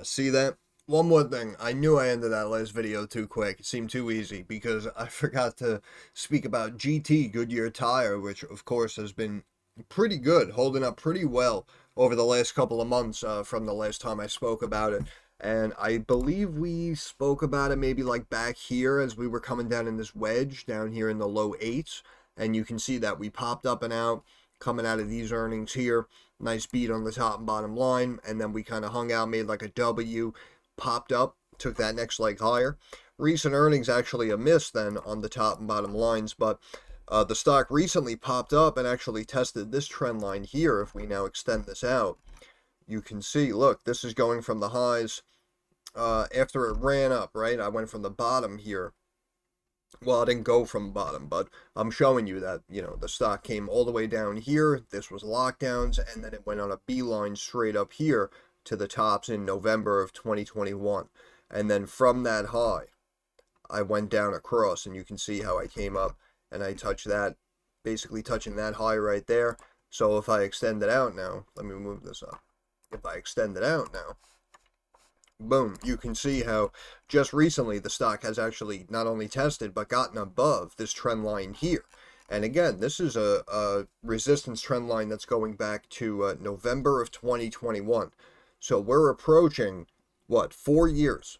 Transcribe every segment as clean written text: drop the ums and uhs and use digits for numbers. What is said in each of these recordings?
See that? One more thing. I knew I ended that last video too quick. It seemed too easy because I forgot to speak about GT, Goodyear Tire, which of course has been pretty good, holding up pretty well over the last couple of months from the last time I spoke about it. And I believe we spoke about it maybe like back here as we were coming down in this wedge down here in the low eights. And you can see that we popped up and out coming out of these earnings here. Nice beat on the top and bottom line, and then we kind of hung out, made like a W, popped up, took that next leg higher. Recent earnings actually a miss then on the top and bottom lines, but the stock recently popped up and actually tested this trend line here. If we now extend this out, you can see, look, this is going from the highs after it ran up, right? I went from the bottom here. Well, I didn't go from bottom, but I'm showing you that, the stock came all the way down here. This was lockdowns, and then it went on a beeline straight up here to the tops in November of 2021. And then from that high, I went down across, and you can see how I came up and I touched that, basically touching that high right there. So if I extend it out now, let me move this up. If I extend it out now, boom, you can see how just recently the stock has actually not only tested but gotten above this trend line here. And again, this is a resistance trend line that's going back to November of 2021. So we're approaching, what, 4 years,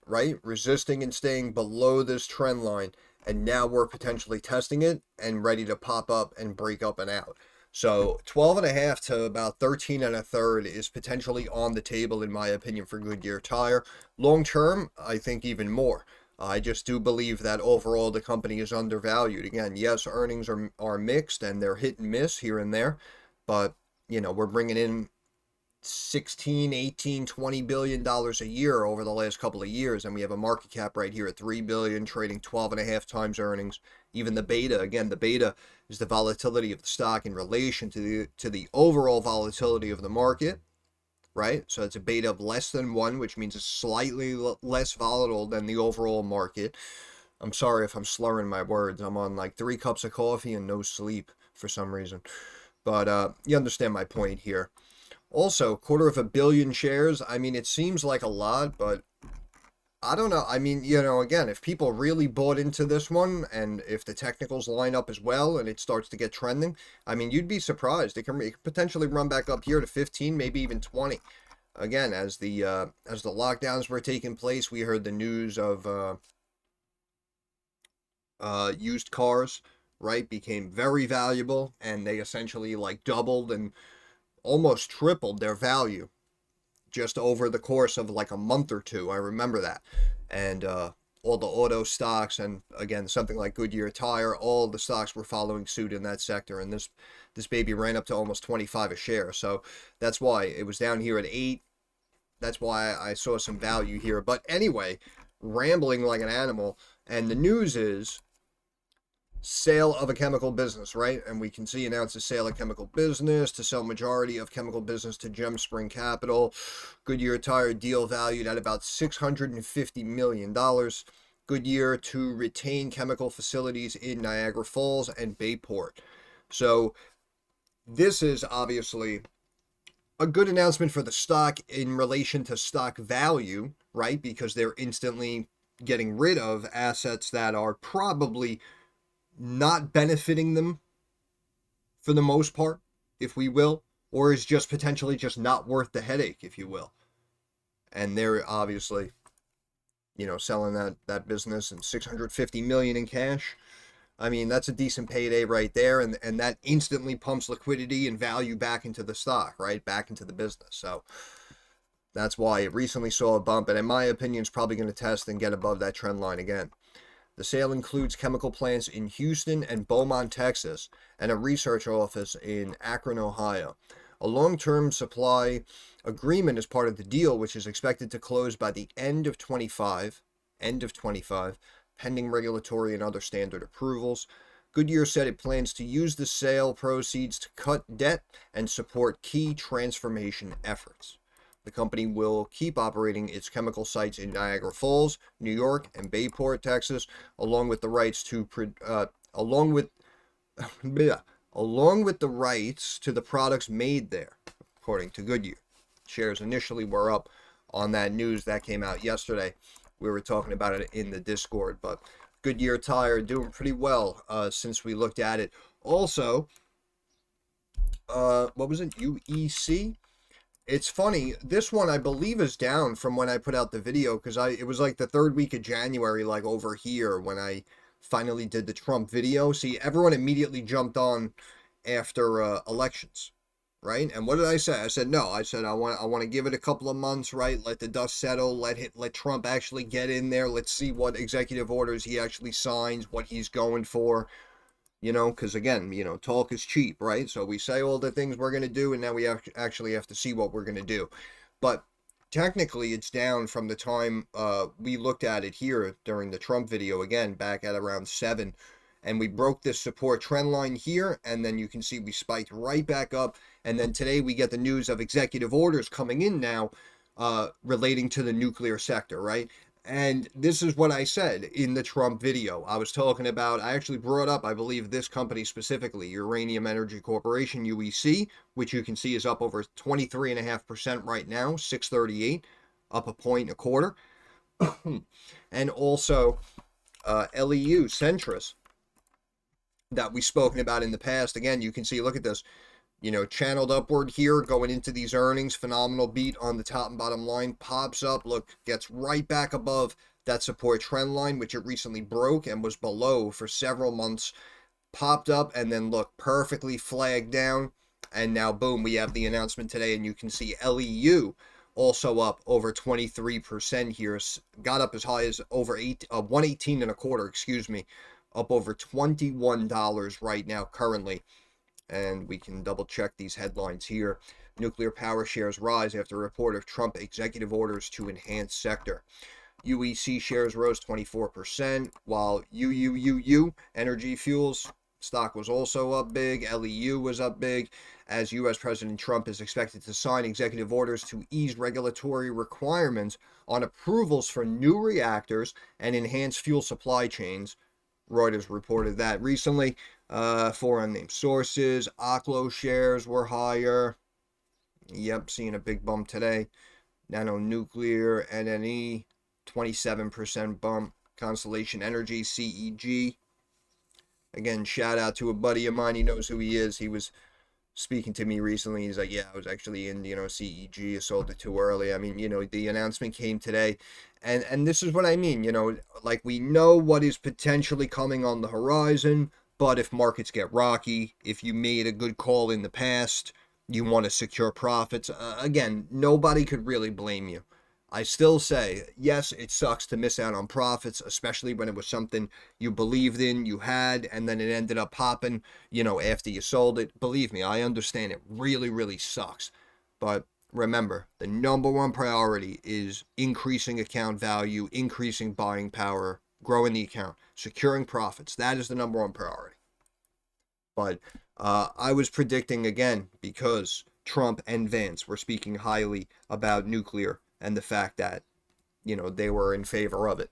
right? Resisting and staying below this trend line. And now we're potentially testing it and ready to pop up and break up and out. So 12.5 to about 13 1/3 is potentially on the table, in my opinion, for Goodyear Tire. Long term, I think even more. I just do believe that overall the company is undervalued. Again, yes, earnings are mixed and they're hit and miss here and there, but we're bringing in 16, 18, 20 billion dollars a year over the last couple of years, and we have a market cap right here at 3 billion, trading 12.5 times earnings. Even the beta, again, the beta is the volatility of the stock in relation to the overall volatility of the market, right? So it's a beta of less than 1, which means it's slightly less volatile than the overall market. I'm sorry if I'm slurring my words. I'm on like 3 cups of coffee and no sleep for some reason, but you understand my point here. Also, 250 million shares. I mean, it seems like a lot, but I don't know. I mean, again, if people really bought into this one and if the technicals line up as well and it starts to get trending, I mean, you'd be surprised. It can potentially run back up here to 15, maybe even 20. Again, as the lockdowns were taking place, we heard the news of used cars, right, became very valuable, and they essentially like doubled and almost tripled their value just over the course of like a month or two. I remember that. And all the auto stocks, and again, something like Goodyear Tire, all the stocks were following suit in that sector. And this baby ran up to almost 25 a share. So that's why it was down here at 8. That's why I saw some value here. But anyway, rambling like an animal. And the news is sale of a chemical business, right? And we can see announced a sale of chemical business to sell majority of chemical business to Gemspring Capital. Goodyear Tire deal valued at about $650 million. Goodyear to retain chemical facilities in Niagara Falls and Bayport. So this is obviously a good announcement for the stock in relation to stock value, right? Because they're instantly getting rid of assets that are probably not benefiting them for the most part, if we will, or is just potentially just not worth the headache, if you will. And they're obviously, selling that business and 650 million in cash. I mean, that's a decent payday right there, and that instantly pumps liquidity and value back into the stock, right? Back into the business. So that's why it recently saw a bump, and in my opinion, it's probably going to test and get above that trend line again. The sale includes chemical plants in Houston and Beaumont, Texas, and a research office in Akron, Ohio. A long-term supply agreement is part of the deal, which is expected to close by the end of 25, pending regulatory and other standard approvals. Goodyear said it plans to use the sale proceeds to cut debt and support key transformation efforts. The company will keep operating its chemical sites in Niagara Falls, New York, and Bayport, Texas, along with the rights to along with the rights to the products made there, according to Goodyear. Shares initially were up on that news that came out yesterday. We were talking about it in the Discord, but Goodyear tire doing pretty well since we looked at it. Also, what was it? UEC. It's funny. This one I believe is down from when I put out the video because it was like the third week of January, like over here when I finally did the Trump video. See, everyone immediately jumped on after elections, right? And what did I say? I said no. I said I want to give it a couple of months, right? Let the dust settle. Let Trump actually get in there. Let's see what executive orders he actually signs, what he's going for. Because again, talk is cheap, right? So we say all the things we're going to do, and now we actually have to see what we're going to do. But technically, it's down from the time we looked at it here during the Trump video, again, back at around 7. And we broke this support trend line here, and then you can see we spiked right back up. And then today we get the news of executive orders coming in now relating to the nuclear sector, right? And this is what I said in the Trump video. I was talking about, I actually brought up, I believe, this company specifically, Uranium Energy Corporation, UEC, which you can see is up over 23.5% right now, 638, up a point and a quarter. And also LEU, Centrus, that we've spoken about in the past. Again, you can see, look at this. Channeled upward here, going into these earnings, phenomenal beat on the top and bottom line, pops up, look, gets right back above that support trend line, which it recently broke and was below for several months, popped up, and then look, perfectly flagged down, and now boom, we have the announcement today, and you can see LEU also up over 23% here, got up as high as over 118 and a quarter, excuse me, up over $21 right now currently. And we can double check these headlines here. Nuclear power shares rise after a report of Trump executive orders to enhance sector. UEC shares rose 24%, while UUUU, Energy Fuels, stock was also up big. LEU was up big, as U.S. President Trump is expected to sign executive orders to ease regulatory requirements on approvals for new reactors and enhance fuel supply chains. Reuters reported that recently. For unnamed sources, Oklo shares were higher. Yep, seeing a big bump today. Nano Nuclear, NNE, 27% bump. Constellation Energy, CEG. Again, shout out to a buddy of mine. He knows who he is. He was speaking to me recently. He's like, yeah, I was actually in, CEG. I sold it too early. I mean, the announcement came today. And this is what I mean, like we know what is potentially coming on the horizon. But if markets get rocky, if you made a good call in the past, you want to secure profits, again, nobody could really blame you. I still say, yes, it sucks to miss out on profits, especially when it was something you believed in, you had, and then it ended up popping, after you sold it. Believe me, I understand it really, really sucks. But remember, the number one priority is increasing account value, increasing buying power, growing the account, securing profits. That is the number one priority. But I was predicting, again, because Trump and Vance were speaking highly about nuclear and the fact that, they were in favor of it.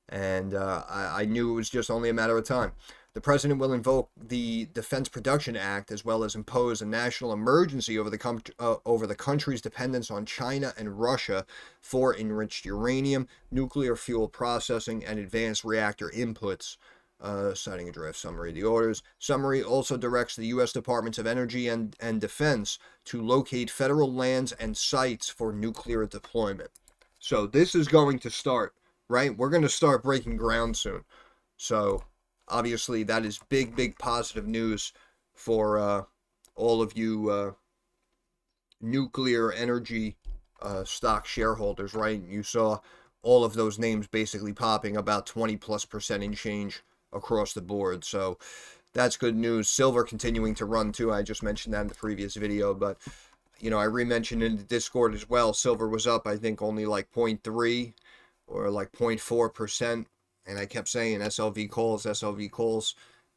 And I knew it was just only a matter of time. The president will invoke the Defense Production Act as well as impose a national emergency over the country's dependence on China and Russia for enriched uranium, nuclear fuel processing, and advanced reactor inputs. Citing a draft summary of the orders. Summary also directs the U.S. Departments of Energy and Defense to locate federal lands and sites for nuclear deployment. So this is going to start, right? We're going to start breaking ground soon. So obviously that is big, big positive news for all of you nuclear energy stock shareholders, right? You saw all of those names basically popping about 20+% in change across the board. So that's good news. Silver continuing to run too. I just mentioned that in the previous video, but I re-mentioned in the Discord as well. Silver was up, I think, only like 0.3 or like 0.4%. And I kept saying SLV calls, SLV calls.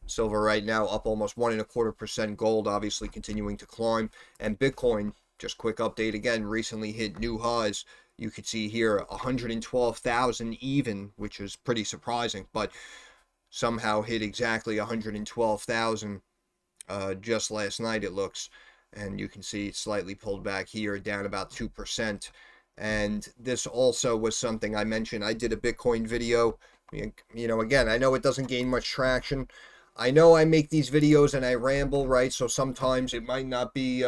Silver right now up almost 1.25%. Gold obviously continuing to climb. And Bitcoin, just quick update again, recently hit new highs. You could see here 112,000 even, which is pretty surprising, but somehow hit exactly 112,000 just last night, it looks. And you can see it's slightly pulled back here, down about 2%. And this also was something I mentioned. I did a Bitcoin video. You know, again, I know it doesn't gain much traction. I know I make these videos and I ramble, right? So sometimes it might not be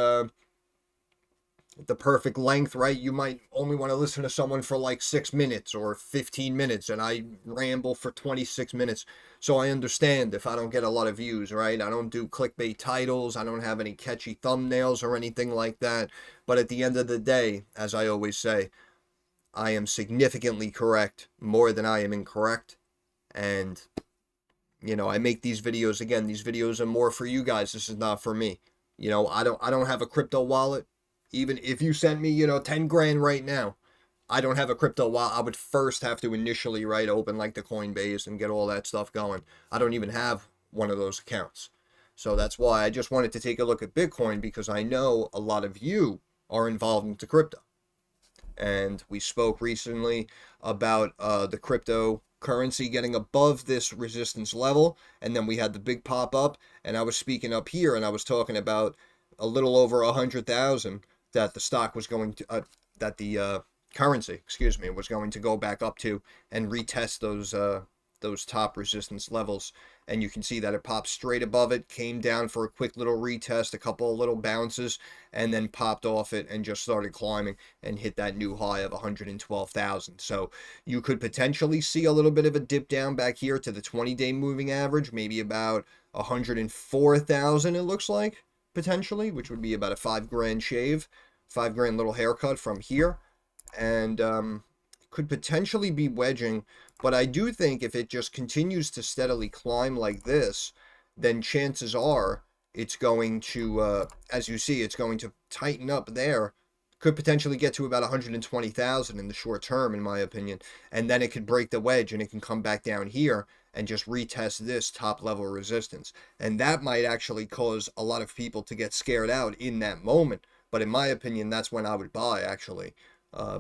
the perfect length, right? You might only want to listen to someone for like 6 minutes or 15 minutes, and I ramble for 26 minutes. So I understand if I don't get a lot of views, right? I don't do clickbait titles, I don't have any catchy thumbnails or anything like that. But at the end of the day, as I always say, I am significantly correct more than I am incorrect. And, you know, I make these videos, again, these videos are more for you guys. This is not for me. You know, I don't have a crypto wallet. Even if you sent me, you know, 10 grand right now, I don't have a crypto wallet. I would first have to initially, right, open like the Coinbase and get all that stuff going. I don't even have one of those accounts. So that's why I just wanted to take a look at Bitcoin, because I know a lot of you are involved into crypto. And we spoke recently about the cryptocurrency getting above this resistance level, and then we had the big pop up, and I was speaking up here and I was talking about a little over 100,000 that the stock was going to that the currency, excuse me, was going to go back up to and retest those top resistance levels. And you can see that it popped straight above it, came down for a quick little retest, a couple of little bounces, and then popped off it and just started climbing and hit that new high of 112,000. So you could potentially see a little bit of a dip down back here to the 20-day moving average, maybe about 104,000 it looks like, potentially, which would be about a 5 grand shave, 5 grand little haircut from here. And could potentially be wedging, but I do think if it just continues to steadily climb like this, then chances are it's going to, as you see, it's going to tighten up there. Could potentially get to about 120,000 in the short term, in my opinion, and then it could break the wedge and it can come back down here and just retest this top level resistance. And that might actually cause a lot of people to get scared out in that moment. But in my opinion, that's when I would buy, actually,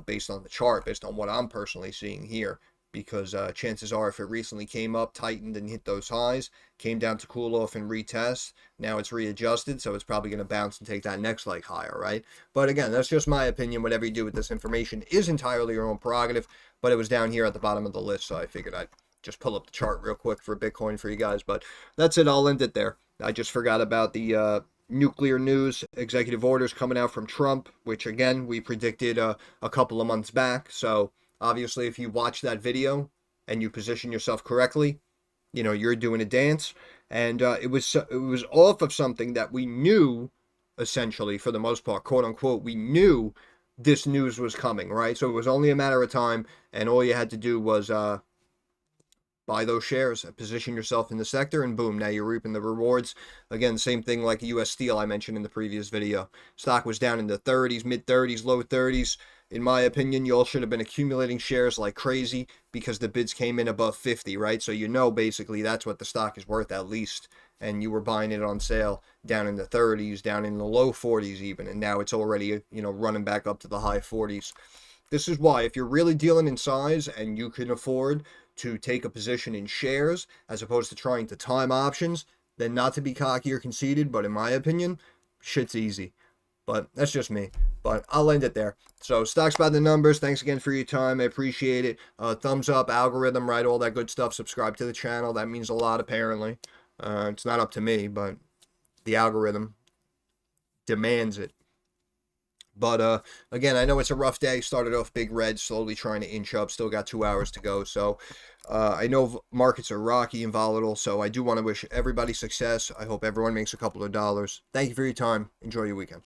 based on the chart, based on what I'm personally seeing here. Because chances are if it recently came up, tightened, and hit those highs, came down to cool off and retest, now it's readjusted, so it's probably going to bounce and take that next leg higher, right? But again, that's just my opinion. Whatever you do with this information is entirely your own prerogative, but it was down here at the bottom of the list, so I figured I'd just pull up the chart real quick for Bitcoin for you guys. But that's it. I'll end it there. I just forgot about the nuclear news, executive orders coming out from Trump, which again we predicted a couple of months back. So obviously, if you watch that video and you position yourself correctly, you know you're doing a dance. And it was off of something that we knew, essentially, for the most part, quote unquote, we knew this news was coming, right? So it was only a matter of time, and all you had to do was buy those shares, position yourself in the sector, and boom, now you're reaping the rewards. Again, same thing like US Steel I mentioned in the previous video. Stock was down in the 30s, mid 30s, low 30s. In my opinion, you all should have been accumulating shares like crazy because the bids came in above 50, right? So you know basically that's what the stock is worth at least. And you were buying it on sale down in the 30s, down in the low 40s even, and now it's already, you know, running back up to the high 40s. This is why, if you're really dealing in size and you can afford to take a position in shares as opposed to trying to time options, then not to be cocky or conceited, but in my opinion, shit's easy. But that's just me. But I'll end it there. So stocks by the numbers. Thanks again for your time. I appreciate it. Thumbs up, algorithm, right? All that good stuff. Subscribe to the channel. That means a lot, apparently. It's not up to me, but the algorithm demands it. But again, I know it's a rough day. Started off big red, slowly trying to inch up. Still got 2 hours to go. So I know markets are rocky and volatile. So I do want to wish everybody success. I hope everyone makes a couple of dollars. Thank you for your time. Enjoy your weekend.